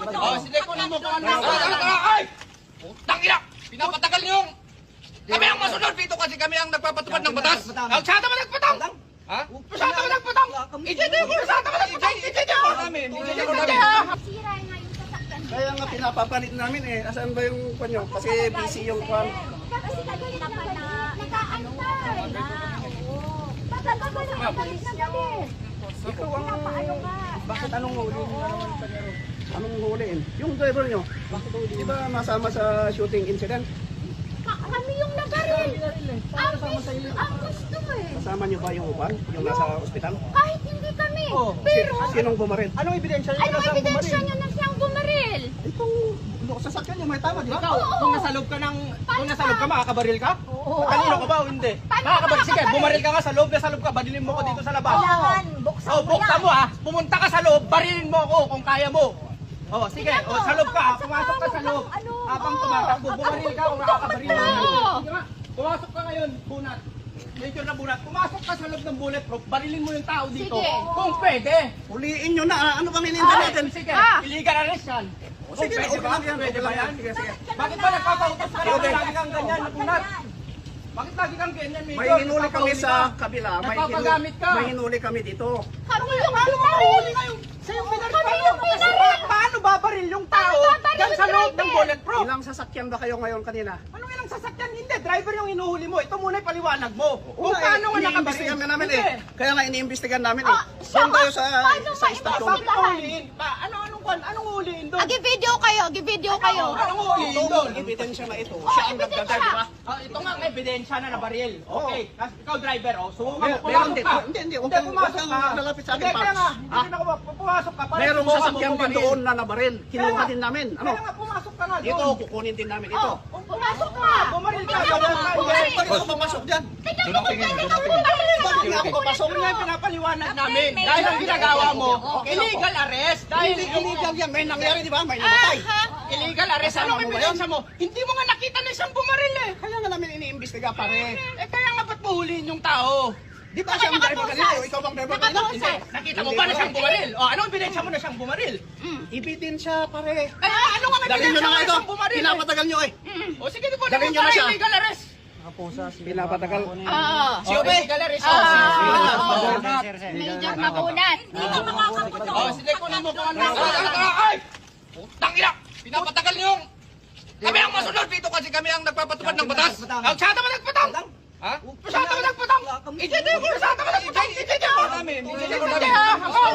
Oh, sige, kunin mo kung ano. Ay! Putang ina! Pinapatagal niyo yung... Kami ang masunod dito kasi kami ang nagpapatupad ng batas. Masyado mo nagpatang! Ha? Masyado mo nagpatang! Ijete ko! Masyado mo nagpatang! Ijete ko namin! Ijete ko namin! Sira nga yung sasakyan. Kaya nga pinapapalit namin eh. Asan ba yung kanyo? Kasi busy yung kwan. Kasi kagalit na pa na nakaantay na. Pagkagalit na galit na galit. Ikaw ang... Paano ka? Bakit anong huli nyo naman sa garo? Anong huliin? Yung driver nyo, bakit huli? Di ba masama sa shooting incident? Kami yung nabaril. Ang gusto eh. Kasama nyo ba yung upan? Yung nasa ospital? Kahit hindi kami. Pero, Sinong bumaril? Anong ebidensya niyo ano na siyang ebidensya bumaril? niya na siyang bumaril? Itong sasakyan nyo may tama, di ba? Ikaw, kung nasa loob ka ng... Kung nasa loob ka, makakabaril ka? Oo. Kanino ka ba o hindi? Paano Makakabaril. Sige, makakabaril? bumaril ka nga sa loob, nasa loob ka, badilin mo ko dito sa labas. Kailangan, buksan Oh, mo buksan yan. mo ha. Pumunta ka sa loob, barilin mo ako kung kaya mo. Oh, sige. Oh, sa loob ka. Pumasok ka sa loob. Habang tumatakbo, bumaril ka kung nakakabaril mo. Sige nga. Pumasok ka ngayon, bunat. Medyo na bunat. Pumasok ka sa loob ng bulletproof, barilin mo yung tao dito. Sige. Kung pwede. Huliin nyo na. Ano bang ininda natin? Sige, Ah. illegal arrest yan. Kung Sige, pwede okay ba? lang yan. Pwede Okay ba lang yan? yan. Sige, sige. Bakit ba nagpapautos ka Okay. lang? Lagi kang ganyan na bunat. Bakit lagi kang ganyan, Major? May hinuli kami sa kabila. Nagpapagamit ka. May hinuli kami dito. Kami yung Paano mahuli ngayon? Sa'yo pinaril Kami yung pinaril. Paano babaril yung tao Paano babaril dyan sa yung loob ng driver? bulletproof? Ilang sasakyan ba kayo ngayon kanina? Ano ilang sasakyan? Hindi, driver yung hinuhuli mo. Ito muna yung paliwanag mo. Kung Una, paano nga nakabaril. iniimbestigahan na namin Hindi. eh. Kaya nga iniimbestigahan namin eh. Ah, Doon tayo sa paano istasyon. Bakit huliin? Anong huliin doon? Agi-video kayo, agi-video kayo. Anong huliin doon? Itong ebidensya na ito. Siya ang nagdadrive, di ba? Ito nga ang ebidensya na nabaril. Okay, kasi ikaw driver, subukan mo, Meron pumasok din. ka. Hindi. Huwag kang pumasok ka. lalapit sa akin, Hindi, kaya Paps. nga, Ah? hindi na ako pumasok ka. para Merong subukan mo sasakyan din bumaril. doon na nabaril. Kinuha din namin. Ano? Kaya nga, pumasok ka nga doon. Dito, kukunin din namin ito. Pumasok ka. Bumaril ka, Tingnan mo, ganun ka, bumaril. hindi. Bakit ako papasok dyan? Tingnan mo kung pwede kang bumaril. Bakit nga ako papasok? Yun nga yung pinapaliwanag namin. Okay, Dahil ang Major. ginagawa mo, Okay. illegal arrest. Dahil Illegal yan. May nangyari, di ba? May namatay. illegal arrest. Kasama Anong mo ba ebidensya mo? Hindi mo nga nakita na isang bumaril eh. Kaya nga namin iniimbestiga, pare. Kaya nga ba't mahuliin yung tao? Di ba siya ang driver kanina? O ikaw bang driver kanina? Hindi. Nakita mo ba na siyang bumaril? O, anong ebidensya mo na siyang bumaril? Ebidensya, pare. Kaya ano nga Dalhin nyo ebidensya na mo nga na ito. siyang bumaril? Pinapatagal nyo eh. O sige, di ba Dalhin nyo na siya. illegal arrest? Pinapatagal. Oo. Illegal arrest. Major Makunat. Hindi ka makakapagod. Oh, sige, kunin mo kung ano. Ay! Putang ina! Pinapatagal niyo yung... Kami ang masunod dito kasi kami ang nagpapatupad ng batas. Masyado mo nagpatang! Ha? Masyado mo nagpatang! Ijete ko! Masyado mo nagpatang! Ijete ko namin! Ijete ko namin! Oo,